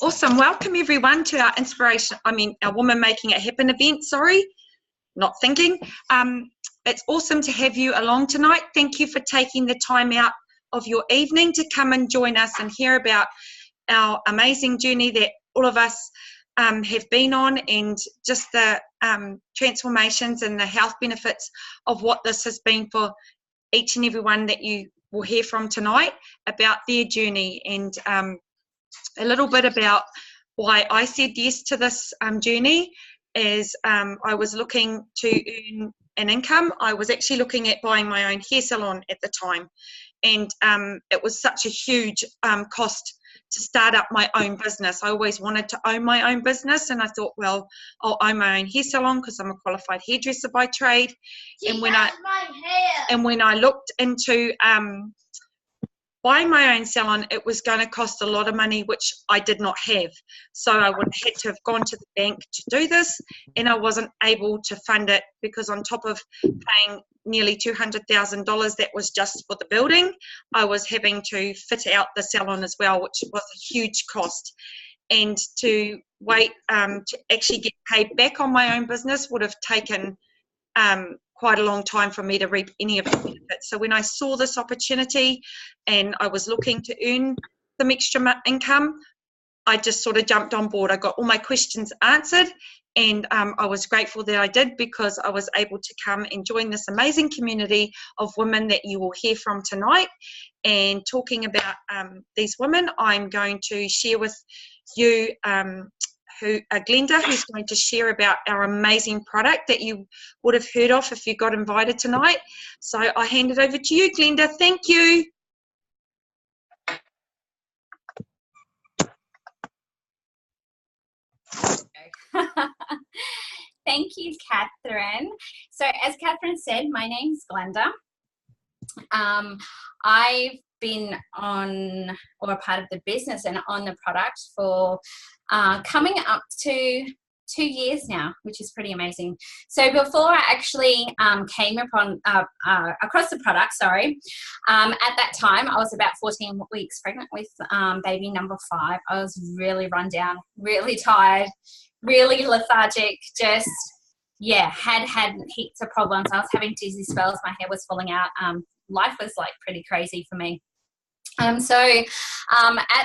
Awesome. Welcome everyone to our Woman Making It Happen event. Sorry, not thinking. It's awesome to have you along tonight. Thank you for taking the time out of your evening to come and join us and hear about our amazing journey that all of us have been on, and just the transformations and the health benefits of what this has been for each and every one that you will hear from tonight about their journey, and a little bit about why I said yes to this journey is I was looking to earn an income. I was actually looking at buying my own hair salon at the time, and it was such a huge cost to start up my own business. I always wanted to own my own business, and I thought, well, I'll own my own hair salon because I'm a qualified hairdresser by trade. And when I looked into buying my own salon, it was going to cost a lot of money, which I did not have. So I would have had to have gone to the bank to do this, and I wasn't able to fund it because on top of paying nearly $200,000 that was just for the building, I was having to fit out the salon as well, which was a huge cost. And to wait to actually get paid back on my own business would have taken quite a long time for me to reap any of the benefits. So when I saw this opportunity and I was looking to earn some extra income, I just sort of jumped on board. I got all my questions answered, and I was grateful that I did, because I was able to come and join this amazing community of women that you will hear from tonight. And talking about these women, I'm going to share with you Glenda, who's going to share about our amazing product that you would have heard of if you got invited tonight. So I hand it over to you, Glenda. Thank you. Thank you, Catherine. So as Catherine said, my name's Glenda. I've been on, or a part of the business and on the product for coming up to 2 years now, which is pretty amazing. So before I actually came upon across the product, at that time I was about 14 weeks pregnant with baby number 5. I was really run down, really tired, really lethargic, just had heaps of problems. I was having dizzy spells, my hair was falling out. Life was like pretty crazy for me. At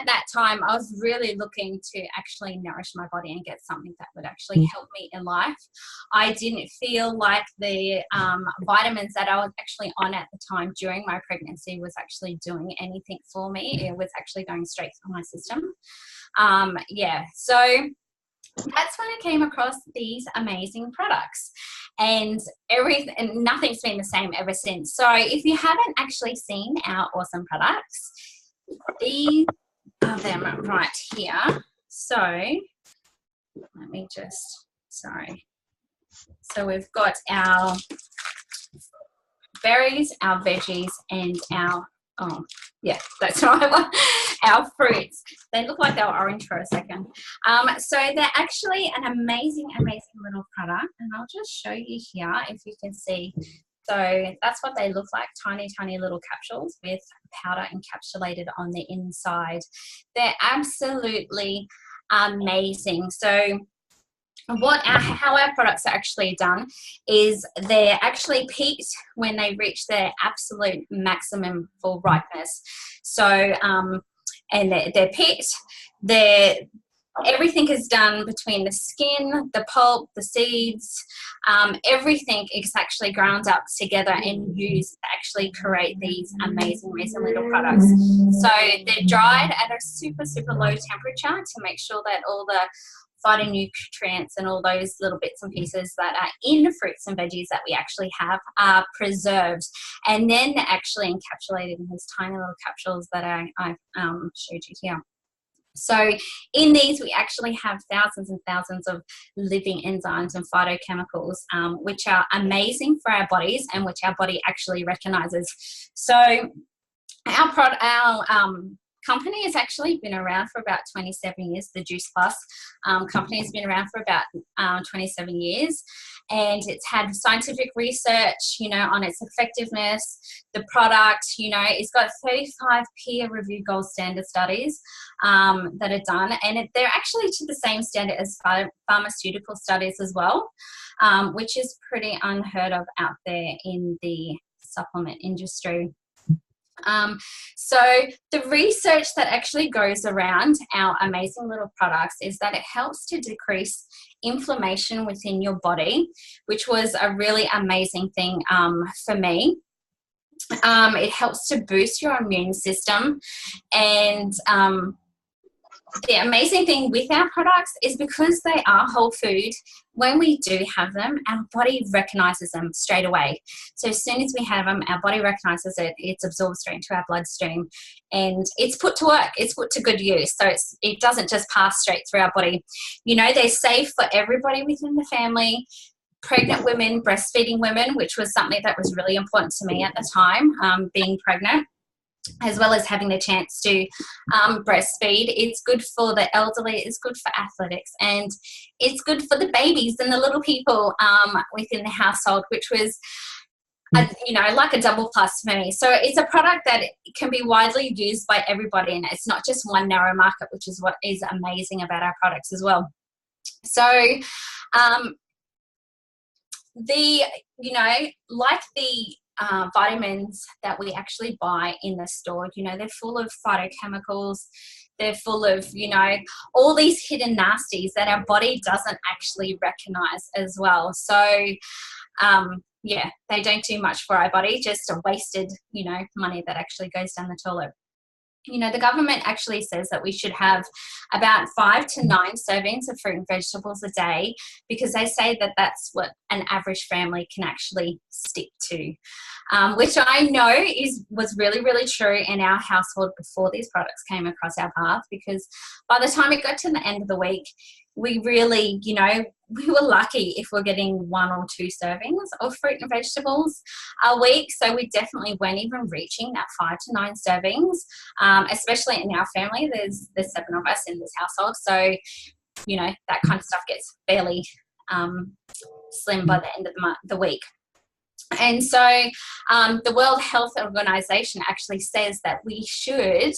that time, I was really looking to actually nourish my body and get something that would actually help me in life. I didn't feel like the vitamins that I was actually on at the time during my pregnancy was actually doing anything for me. It was actually going straight through my system. So that's when I came across these amazing products, and nothing's been the same ever since. So if you haven't actually seen our awesome products, these are them right here. So let me just, so we've got our berries, our veggies, and our that's right, our fruits. They look like they were orange for a second. So they're actually an amazing little product, and I'll just show you here if you can see. So that's what they look like, tiny little capsules with powder encapsulated on the inside. They're absolutely amazing. So how our products are actually done is they're actually peaked when they reach their absolute maximum for ripeness. So and they're picked. Everything is done between the skin, the pulp, the seeds. Everything is actually ground up together and used to actually create these amazing little products. So they're dried at a super low temperature to make sure that all the phytonutrients and all those little bits and pieces that are in the fruits and veggies that we actually have are preserved, and then they're actually encapsulated in these tiny little capsules that I showed you here. So in these, we actually have thousands and thousands of living enzymes and phytochemicals, which are amazing for our bodies and which our body actually recognizes. So our company has actually been around for about 27 years. The Juice Plus company has been around for about 27 years, and it's had scientific research, you know, on its effectiveness. The product, you know, it's got 35 peer-reviewed gold standard studies that are done, and they're actually to the same standard as pharmaceutical studies as well, which is pretty unheard of out there in the supplement industry. So the research that actually goes around our amazing little products is that it helps to decrease inflammation within your body, which was a really amazing thing for me. It helps to boost your immune system, and the amazing thing with our products is because they are whole food, when we do have them, our body recognizes them straight away. So as soon as we have them, our body recognizes it, it's absorbed straight into our bloodstream, and it's put to work, it's put to good use. So it doesn't just pass straight through our body. You know, they're safe for everybody within the family. Pregnant women, breastfeeding women, which was something that was really important to me at the time, being pregnant, as well as having the chance to breastfeed. It's good for the elderly, it's good for athletics, and it's good for the babies and the little people within the household, which was, you know, like a double plus for me. So it's a product that can be widely used by everybody, and it's not just one narrow market, which is what is amazing about our products as well. So you know, like the vitamins that we actually buy in the store, you know, they're full of phytochemicals, they're full of, you know, all these hidden nasties that our body doesn't actually recognize as well. So yeah, they don't do much for our body, just a wasted, you know, money that actually goes down the toilet. You know, the government actually says that we should have about 5 to 9 servings of fruit and vegetables a day, because they say that that's what an average family can actually stick to, which I know was really, really true in our household before these products came across our path, because by the time it got to the end of the week, we really, you know, we were lucky if we're getting 1 or 2 servings of fruit and vegetables a week. So we definitely weren't even reaching that 5 to 9 servings, especially in our family. There's 7 of us in this household. So, you know, that kind of stuff gets fairly slim by the end of the week. And so the World Health Organization actually says that we should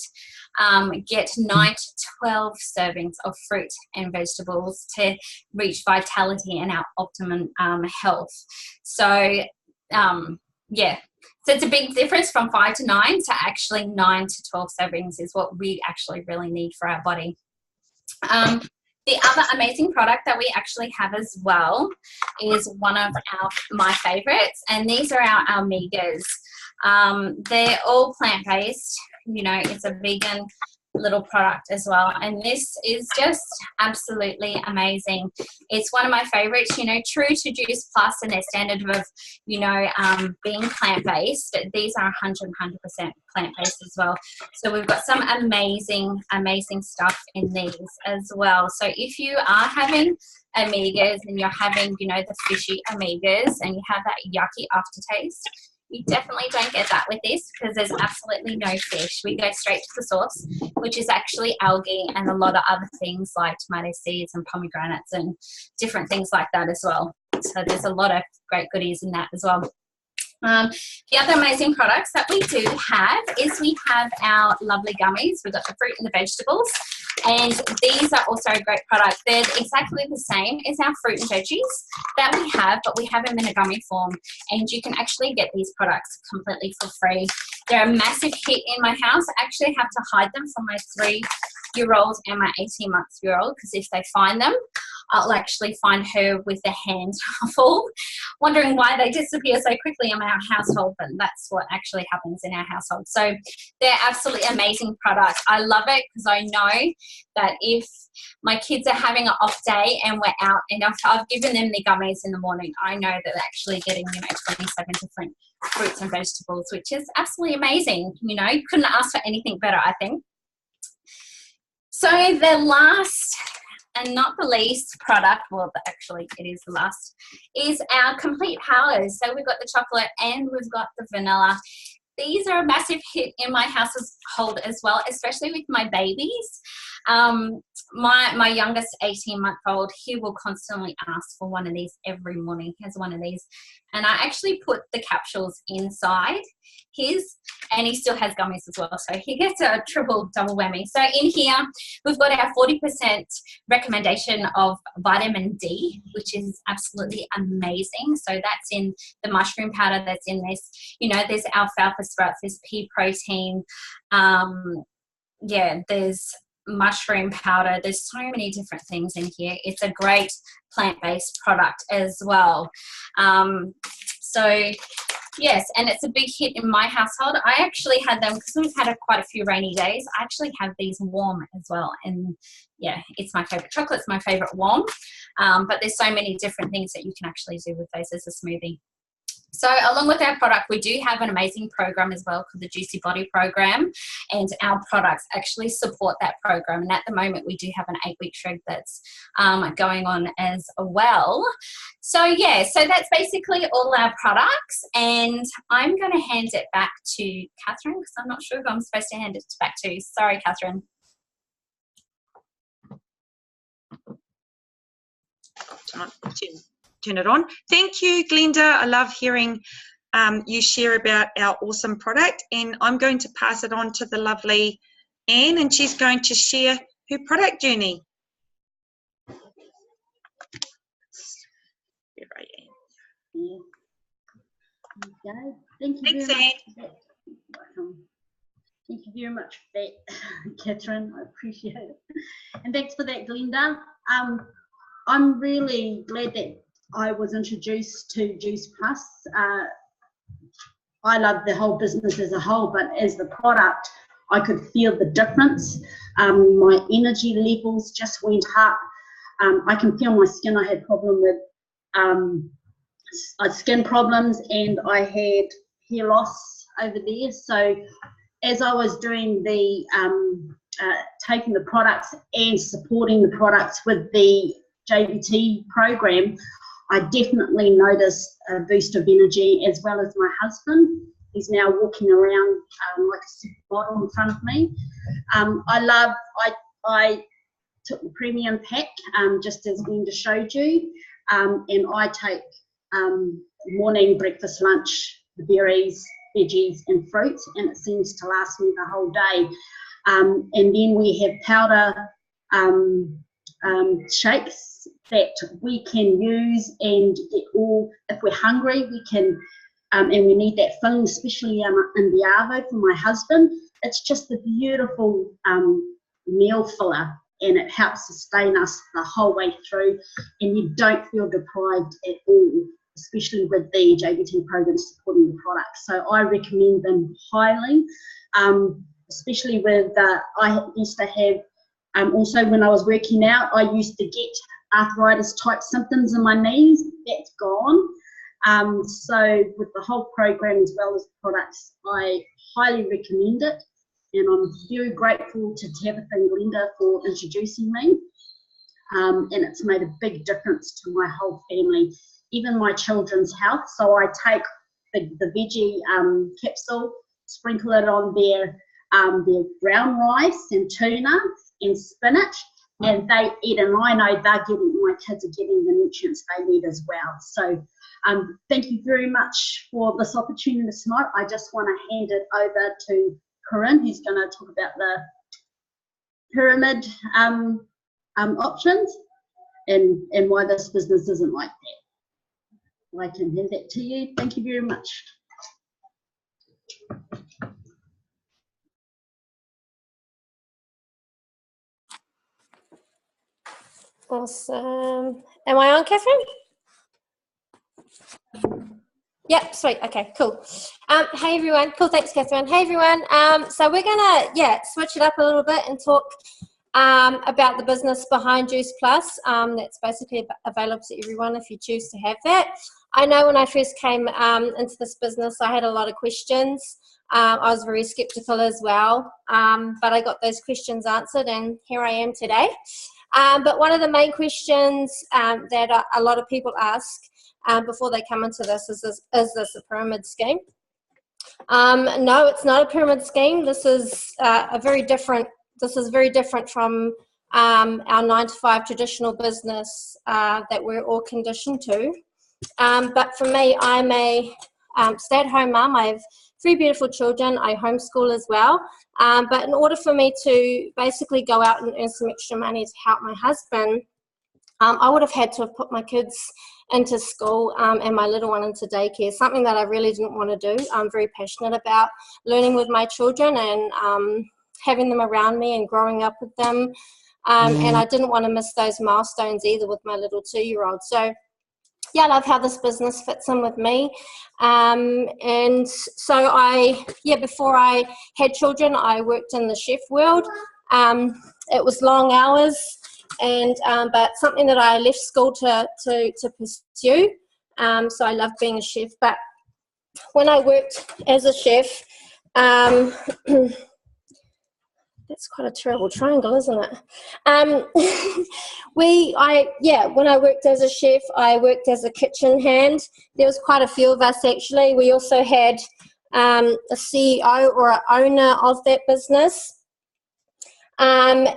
get 9 to 12 servings of fruit and vegetables to reach vitality and our optimum health. So, yeah. So it's a big difference from 5 to 9 to actually 9 to 12 servings is what we actually really need for our body. The other amazing product that we actually have as well is one of my favorites, and these are our Almegas. They're all plant-based. You know, it's a vegan little product as well, and this is just absolutely amazing. It's one of my favorites, you know, true to Juice Plus and their standard of, you know, being plant-based. These are 100% plant-based as well. So we've got some amazing stuff in these as well. So if you are having omegas and you're having, you know, the fishy omegas and you have that yucky aftertaste, you definitely don't get that with this, because there's absolutely no fish. We go straight to the source, which is actually algae and a lot of other things like tomato seeds and pomegranates and different things like that as well. So there's a lot of great goodies in that as well. The other amazing products that we do have is we have our lovely gummies. We've got the fruit and the vegetables, and these are also a great product. They're exactly the same as our fruit and veggies that we have, but we have them in a gummy form, and you can actually get these products completely for free. They're a massive hit in my house. I actually have to hide them from my 3-year-old and my 18-month-year-old, because if they find them, I'll actually find her with a hand full, wondering why they disappear so quickly in our household, but that's what actually happens in our household. So they're absolutely amazing products. I love it because I know that if my kids are having an off day and we're out, and I've given them the gummies in the morning, I know that they're actually getting, you know, 27 different fruits and vegetables, which is absolutely amazing. You know, you couldn't ask for anything better, I think. So the last and not the least product, well, actually it is the last, is our Complete Powers. So we've got the chocolate and we've got the vanilla. these are a massive hit in my household as well, especially with my babies. My youngest 18-month-old, he will constantly ask for one of these every morning. He has one of these. And I actually put the capsules inside his, and he still has gummies as well. So he gets a double whammy. So in here, we've got our 40% recommendation of vitamin D, which is absolutely amazing. So that's in the mushroom powder that's in this. You know, there's alfalfa sprouts, there's pea protein. There's mushroom powder. There's so many different things in here. It's a great plant-based product as well. Yes, and it's a big hit in my household. I actually had them because we've had quite a few rainy days. I actually have these warm as well, and yeah, it's my favorite. Chocolate's my favorite warm, but there's so many different things that you can actually do with those as a smoothie. So along with our product, we do have an amazing program as well called the Juicy Body Program, and our products actually support that program. And at the moment, we do have an 8-week shred that's going on as well. So yeah, so that's basically all our products, and I'm going to hand it back to Catherine because I'm not sure who I'm supposed to hand it back to. Sorry, Catherine. Turn it on. Thank you, Glenda. I love hearing you share about our awesome product, and I'm going to pass it on to the lovely Anne, and she's going to share her product journey. Yeah. Okay. Thank you. Thanks, very Anne. much. Thank you very much for that, Catherine. I appreciate it. And thanks for that, Glenda. I'm really glad that I was introduced to Juice Plus. I love the whole business as a whole, but as the product, I could feel the difference. My energy levels just went up. I can feel my skin. I had problem with skin problems, and I had hair loss over there. So as I was doing the taking the products and supporting the products with the JBT program, I definitely noticed a boost of energy, as well as my husband. He's now walking around like a supermodel in front of me. I took the premium pack, just as Glenda showed you, and I take morning, breakfast, lunch, the berries, veggies and fruits, and it seems to last me the whole day. And then we have powder shakes that we can use and get all, if we're hungry, we can, and we need that filling, especially in the arvo for my husband. It's just a beautiful meal filler, and it helps sustain us the whole way through, and you don't feel deprived at all, especially with the JBT program supporting the product. So I recommend them highly, especially with, I used to have, also when I was working out, I used to get arthritis type symptoms in my knees. That's gone. So with the whole program as well as the products, I highly recommend it, and I'm very grateful to Tabitha and Glenda for introducing me, and it's made a big difference to my whole family, even my children's health. So I take the veggie capsule, sprinkle it on their brown rice and tuna and spinach, and they eat, and I know my kids are getting the nutrients they need as well. So thank you very much for this opportunity tonight. I just want to hand it over to Corinne, who's going to talk about the pyramid options and why this business isn't like that. I can hand that to you. Thank you very much. Awesome. Am I on, Catherine? Yep, sweet. Okay, cool. Hey everyone. Cool, thanks, Catherine. Hey everyone. So we're gonna switch it up a little bit and talk about the business behind Juice Plus. That's basically available to everyone if you choose to have that. I know when I first came into this business, I had a lot of questions. I was very skeptical as well, but I got those questions answered, and here I am today. But one of the main questions that a lot of people ask before they come into this is this a pyramid scheme? No, it's not a pyramid scheme. This is very different from our 9-to-5 traditional business that we're all conditioned to. But for me, I'm a stay-at-home mum. I have 3 beautiful children. I homeschool as well. But in order for me to basically go out and earn some extra money to help my husband, I would have had to have put my kids into school and my little one into daycare, something that I really didn't want to do. I'm very passionate about learning with my children and having them around me and growing up with them. And I didn't want to miss those milestones either with my little 2-year-old. So yeah, I love how this business fits in with me. And so before I had children, I worked in the chef world. It was long hours, and but something that I left school to pursue. So I love being a chef. But when I worked as a chef, that's quite a terrible triangle, isn't it? When I worked as a chef, I worked as a kitchen hand. There was quite a few of us actually. We also had a CEO or an owner of that business, and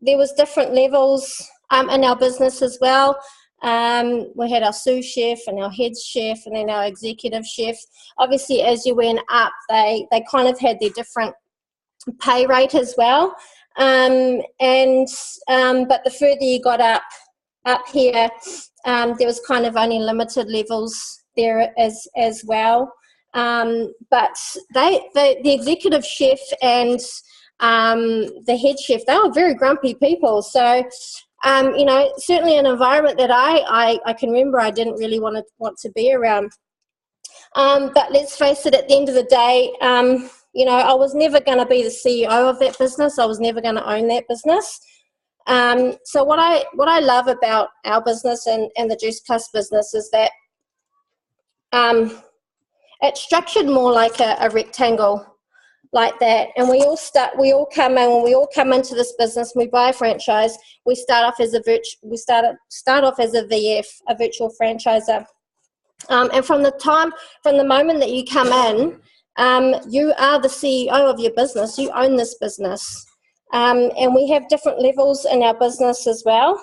there was different levels in our business as well. We had our sous chef and our head chef and then our executive chef. Obviously, as you went up, they kind of had their different pay rate as well, but the further you got up here, there was kind of only limited levels there as well. But the executive chef and the head chef, they were very grumpy people. So certainly an environment that I can remember I didn't really want to be around. But let's face it, at the end of the day, I was never going to be the CEO of that business. I was never going to own that business. So what I love about our business and the Juice Plus business is that it's structured more like a rectangle like that. And we all come into this business, we buy a franchise, we start off as a VF, a virtual franchisor. And from the moment that you come in, you are the CEO of your business. You own this business. And we have different levels in our business as well.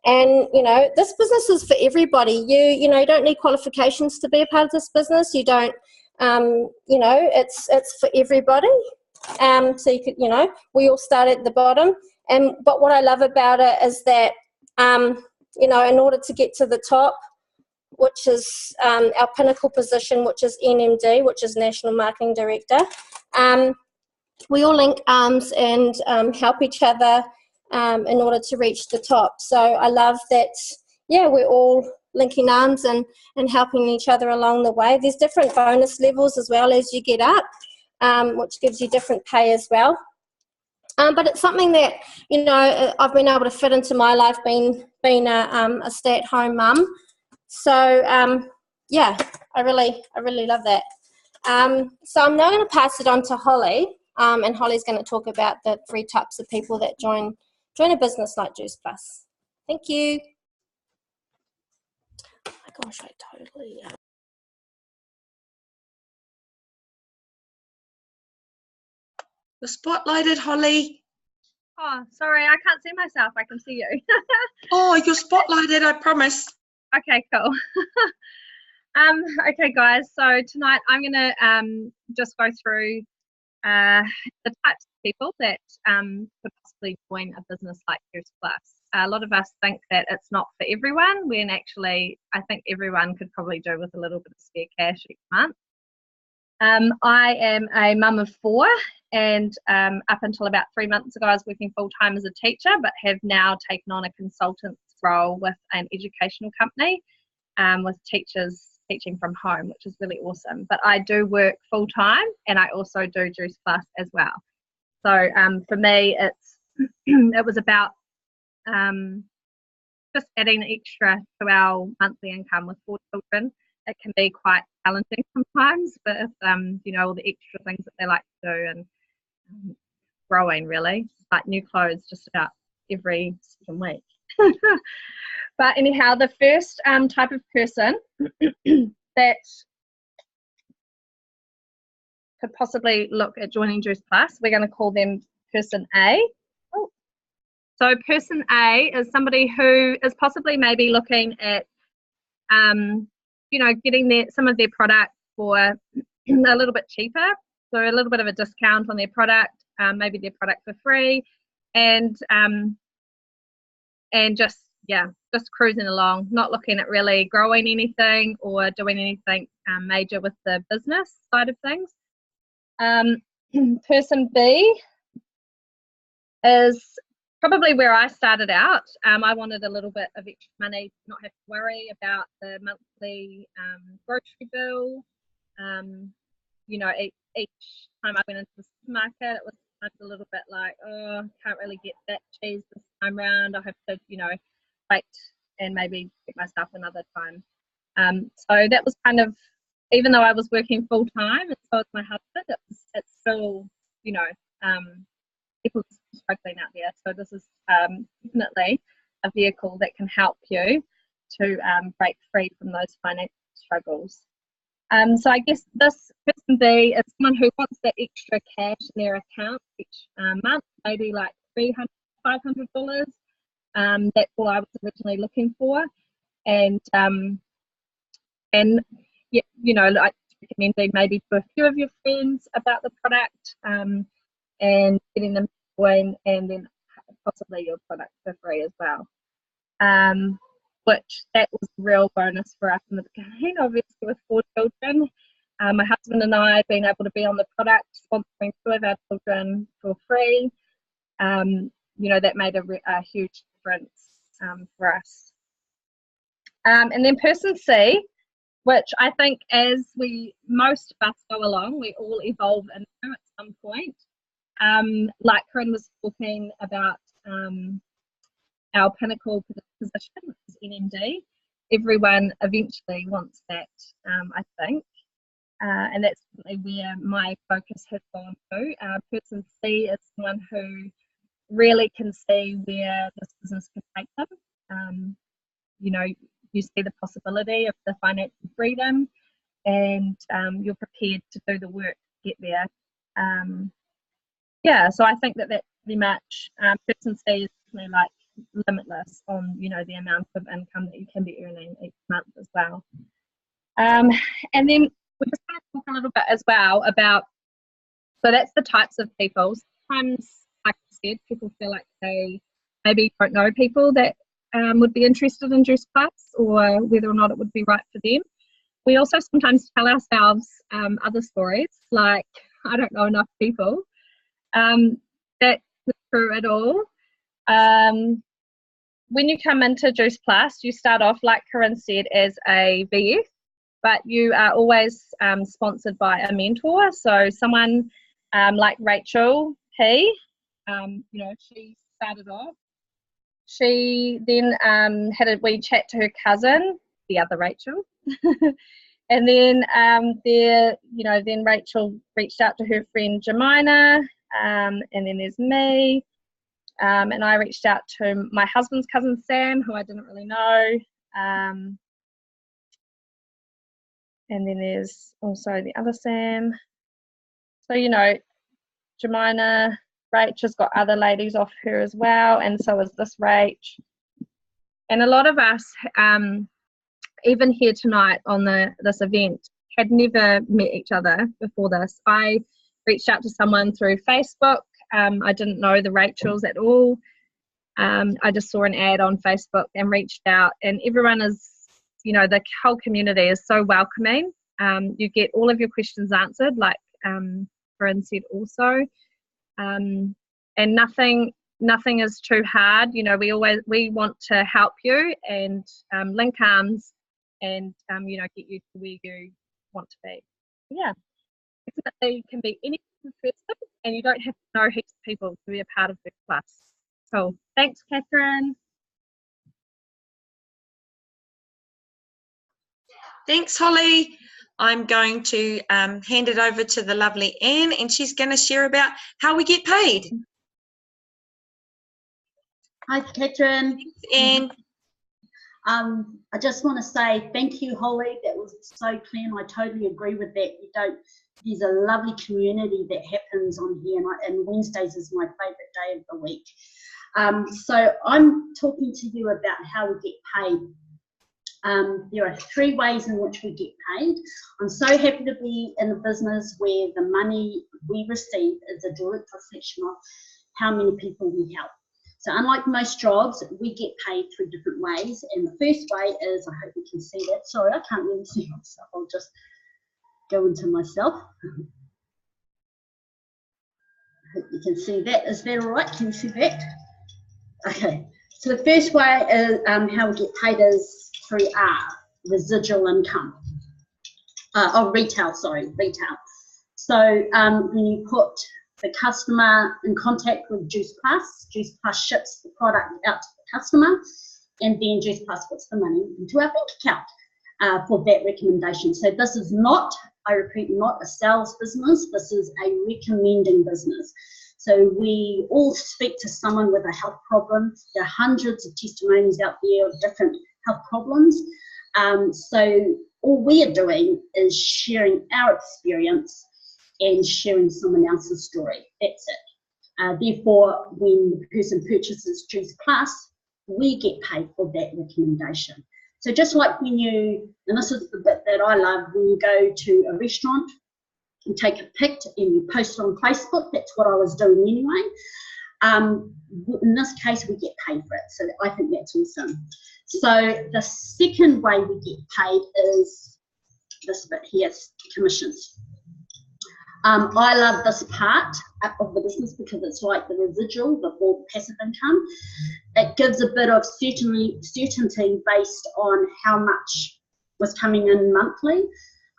And, this business is for everybody. You don't need qualifications to be a part of this business. You don't, it's for everybody. So you could, we all start at the bottom. But what I love about it is that, in order to get to the top, which is our pinnacle position, which is NMD, which is National Marketing Director. We all link arms and help each other in order to reach the top. So I love that, we're all linking arms and helping each other along the way. There's different bonus levels as well as you get up, which gives you different pay as well. But it's something that, I've been able to fit into my life being a stay-at-home mum. So, I really love that. So I'm now going to pass it on to Holly, and Holly's going to talk about the 3 types of people that join a business like Juice Plus. Thank you. Oh my gosh, I totally... You're spotlighted, Holly. Oh, sorry, I can't see myself. I can see you. Oh, you're spotlighted, I promise. Okay, cool. Okay, guys. So tonight I'm going to just go through the types of people that could possibly join a business like Juice Plus. A lot of us think that it's not for everyone, when actually I think everyone could probably do with a little bit of spare cash each month. I am a mum of 4, and up until about 3 months ago I was working full-time as a teacher, but have now taken on a consultant's role with an educational company with teachers teaching from home, which is really awesome. But I do work full-time, and I also do Juice Plus as well. So for me, it was about just adding extra to our monthly income. With 4 children, it can be quite challenging sometimes, but all the extra things that they like to do, and growing really, like new clothes just about every second week. But anyhow, the first type of person that could possibly look at joining Juice Plus, we're going to call them Person A. Oh. So Person A is somebody who is possibly maybe looking at, getting some of their product for a little bit cheaper, so a little bit of a discount on their product, maybe their product for free, and just cruising along, not looking at really growing anything or doing anything major with the business side of things. Person B is probably where I started out. I wanted a little bit of extra money to not have to worry about the monthly grocery bill. Each time I went into the supermarket, it was a little bit like, oh, can't really get that cheese this time round. I have to, wait and maybe get myself another time. So that was kind of, even though I was working full time and so was my husband, it's still, people struggling out there. So this is definitely a vehicle that can help you to break free from those financial struggles. So I guess this Person B is someone who wants that extra cash in their account each month, maybe like $300, $500. That's all I was originally looking for, and like recommending maybe to a few of your friends about the product, and getting them to join, and then possibly your product for free as well. Which that was a real bonus for us in the beginning, obviously with 4 children. My husband and I being able to be on the product, sponsoring 2 of our children for free, that made a huge difference for us. And then Person C, which I think as most of us go along, we all evolve into at some point. Like Corinne was talking about our pinnacle position, which is NMD. Everyone eventually wants that, I think. And that's where my focus has gone to. Person C is someone who really can see where this business can take them. You see the possibility of the financial freedom, and you're prepared to do the work to get there. So I think that's pretty much Person C is definitely like limitless on the amount of income that you can be earning each month as well. And then we're just going to talk a little bit as well about, so that's the types of people. Sometimes, like I said, people feel like they maybe don't know people that would be interested in Juice Plus, or whether or not it would be right for them. We also sometimes tell ourselves other stories, like, I don't know enough people. That's not true at all. When you come into Juice Plus, you start off, like Corinne said, as a VF, but you are always sponsored by a mentor. So someone like Rachel P, she started off. She then had a wee chat to her cousin, the other Rachel, and then then Rachel reached out to her friend Jemina, and then there's me. And I reached out to my husband's cousin Sam, who I didn't really know. And then there's also the other Sam. So, Jemina, Rach has got other ladies off her as well, and so is this Rach. And a lot of us, even here tonight on this event, had never met each other before this. I reached out to someone through Facebook. I didn't know the Rachels at all. I just saw an ad on Facebook and reached out, and everyone is, the whole community is so welcoming. You get all of your questions answered, like Corinne said also, and nothing is too hard. We want to help you and link arms and get you to where you want to be. Yeah, definitely can be any person, and you don't have to know heaps of people to be a part of Juice Plus. So thanks, Catherine. Thanks, Holly. I'm going to hand it over to the lovely Anne, and she's going to share about how we get paid. Hi, Catherine. Thanks, Anne. I just want to say thank you, Holly. That was so clear, and I totally agree with that. You don't there's a lovely community that happens on here, and Wednesdays is my favourite day of the week. So I'm talking to you about how we get paid. There are 3 ways in which we get paid. I'm so happy to be in a business where the money we receive is a direct reflection of how many people we help. So unlike most jobs, we get paid 3 different ways. And the first way is, I hope you can see that. Sorry, I can't really see myself. I'll just go into myself. I hope you can see that. Is that all right? Can you see that? Okay. So the first way is how we get paid is through residual income. Retail. So when you put the customer in contact with Juice Plus ships the product out to the customer, and then Juice Plus puts the money into our bank account for that recommendation. So this is not, I repeat, not a sales business. This is a recommending business. So we all speak to someone with a health problem. There are hundreds of testimonies out there of different health problems. So all we are doing is sharing our experience and sharing someone else's story. That's it. Therefore, when the person purchases Juice Plus, we get paid for that recommendation. So just like when you, and this is the bit that I love, when you go to a restaurant, you take a pic and you post it on Facebook. That's what I was doing anyway. In this case, we get paid for it. So I think that's awesome. So the second way we get paid is this bit here, commissions. I love this part of the business because it's like the residual, the passive income. It gives a bit of certainty based on how much was coming in monthly.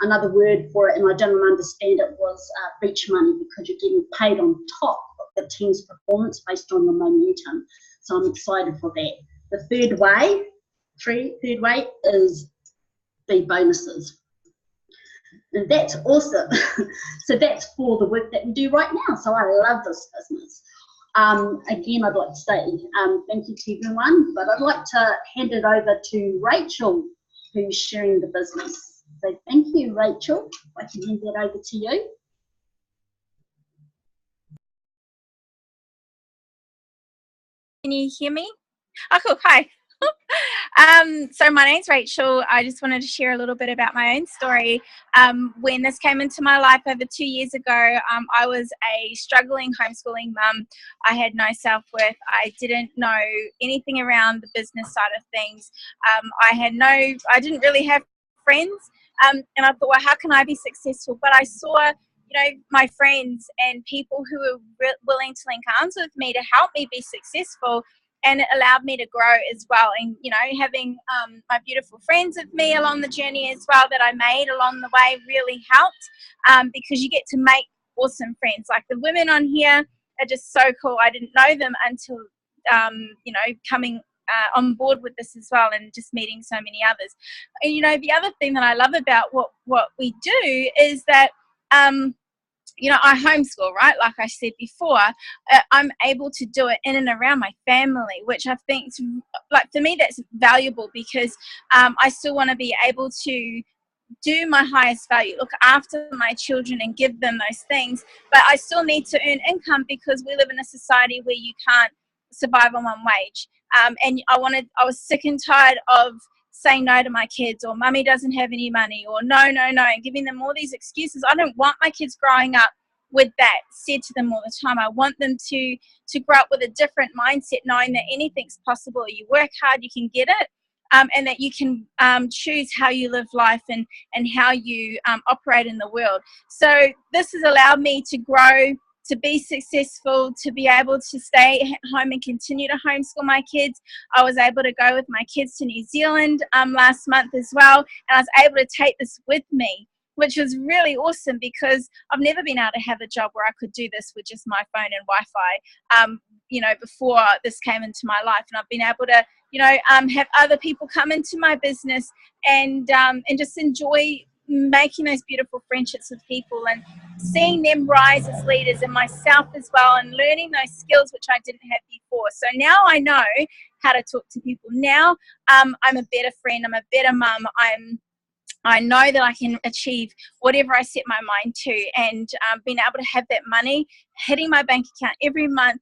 Another word for it, and I didn't understand it, was beach money, because you're getting paid on top of the team's performance based on the momentum. So I'm excited for that. The third way is the bonuses. And that's awesome. So that's for the work that we do right now. So I love this business. Again, I'd like to say thank you to everyone, but I'd like to hand it over to Rachel, who's sharing the business. So thank you, Rachel. I can hand that over to you. Can you hear me? Oh, cool. Hi. So my name's Rachel. I just wanted to share a little bit about my own story. When this came into my life over 2 years ago, I was a struggling homeschooling mum. I had no self-worth. I didn't know anything around the business side of things. I didn't really have friends. And I thought, well, how can I be successful? But I saw, my friends and people who were willing to link arms with me to help me be successful. And it allowed me to grow as well. And, having my beautiful friends with me along the journey as well that I made along the way really helped, because you get to make awesome friends. Like the women on here are just so cool. I didn't know them until, coming on board with this as well, and just meeting so many others. And, the other thing that I love about what we do is that, I homeschool, right? Like I said before, I'm able to do it in and around my family, which I think, for me, that's valuable, because I still want to be able to do my highest value, look after my children and give them those things, but I still need to earn income, because we live in a society where you can't survive on one wage. And I was sick and tired of saying no to my kids, or mummy doesn't have any money, or no, and giving them all these excuses. I don't want my kids growing up with that said to them all the time. I want them to grow up with a different mindset, knowing that anything's possible. You work hard, you can get it, and that you can choose how you live life and how you operate in the world. So this has allowed me to grow, to be successful, to be able to stay at home and continue to homeschool my kids. I was able to go with my kids to New Zealand last month as well, and I was able to take this with me, which was really awesome, because I've never been able to have a job where I could do this with just my phone and Wi-Fi, before this came into my life. And I've been able to, have other people come into my business and just enjoy making those beautiful friendships with people and seeing them rise as leaders, and myself as well, and learning those skills which I didn't have before. So now I know how to talk to people. Now I'm a better friend, I'm a better mum, I'm I know that I can achieve whatever I set my mind to, and being able to have that money hitting my bank account every month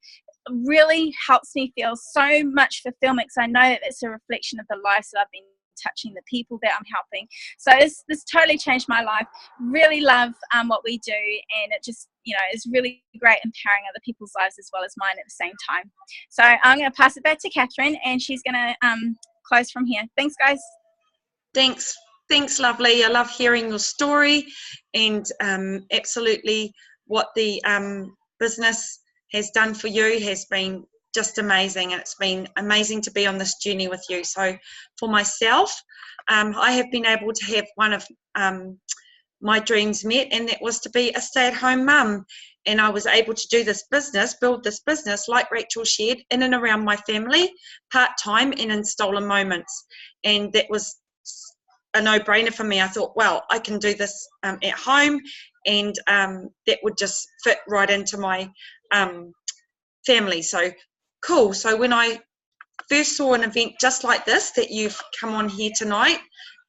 really helps me feel so much fulfillment, because I know that it's a reflection of the lives that I've been touching, the people that I'm helping. So this totally changed my life. Really love what we do, and it just, you know, is really great empowering other people's lives as well as mine at the same time. So I'm going to pass it back to Catherine, and she's going to close from here. Thanks, guys. Thanks, lovely. I love hearing your story, and absolutely what the business has done for you has been just amazing, and it's been amazing to be on this journey with you. So for myself, I have been able to have one of my dreams met, and that was to be a stay-at-home mum. And I was able to do this business, build this business, like Rachel shared, in and around my family, part-time and in stolen moments. And that was a no-brainer for me. I thought, well, I can do this at home, and that would just fit right into my family. So cool. So when I first saw an event just like this that you've come on here tonight,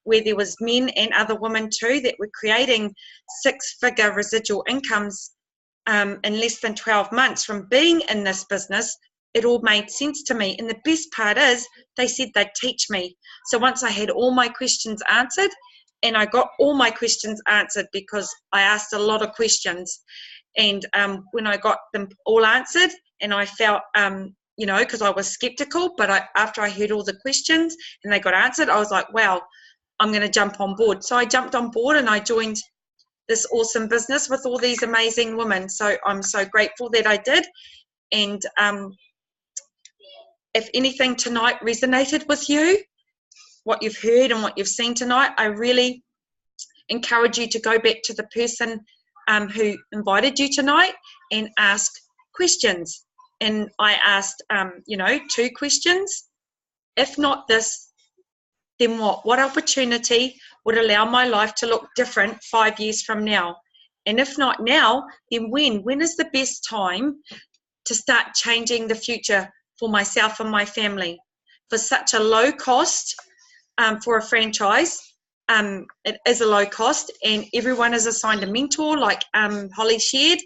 where there was men and other women too that were creating six-figure residual incomes in less than 12 months from being in this business, it all made sense to me. And the best part is they said they'd teach me. So once I had all my questions answered, and I got all my questions answered because I asked a lot of questions, and when I got them all answered, and I felt, you know, because I was skeptical, but after I heard all the questions and they got answered, I was like, wow, I'm going to jump on board. So I jumped on board and I joined this awesome business with all these amazing women. So I'm so grateful that I did. And if anything tonight resonated with you, what you've heard and what you've seen tonight, I really encourage you to go back to the person who invited you tonight and ask questions. And I asked, you know, 2 questions. If not this, then what? What opportunity would allow my life to look different 5 years from now? And if not now, then when? When is the best time to start changing the future for myself and my family? For such a low cost for a franchise, it is a low cost, and everyone is assigned a mentor, like Holly shared.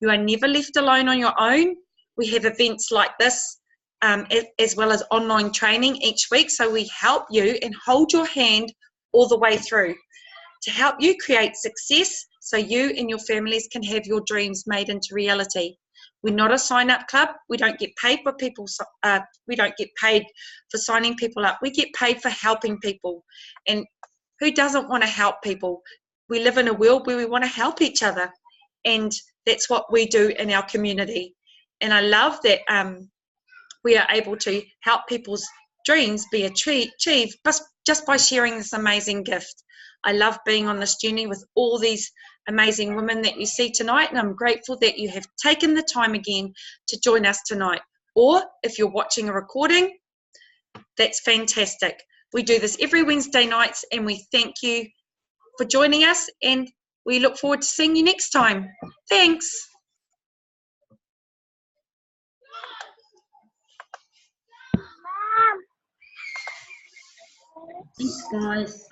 You are never left alone on your own. We have events like this, as well as online training each week, so we help you and hold your hand all the way through to help you create success, so you and your families can have your dreams made into reality. We're not a sign-up club. We don't get paid for people. We don't get paid for signing people up. We get paid for helping people. And who doesn't want to help people? We live in a world where we want to help each other, and that's what we do in our community. And I love that we are able to help people's dreams be achieved just by sharing this amazing gift. I love being on this journey with all these amazing women that you see tonight, and I'm grateful that you have taken the time again to join us tonight. Or if you're watching a recording, that's fantastic. We do this every Wednesday nights, and we thank you for joining us, and we look forward to seeing you next time. Thanks. Thanks, guys.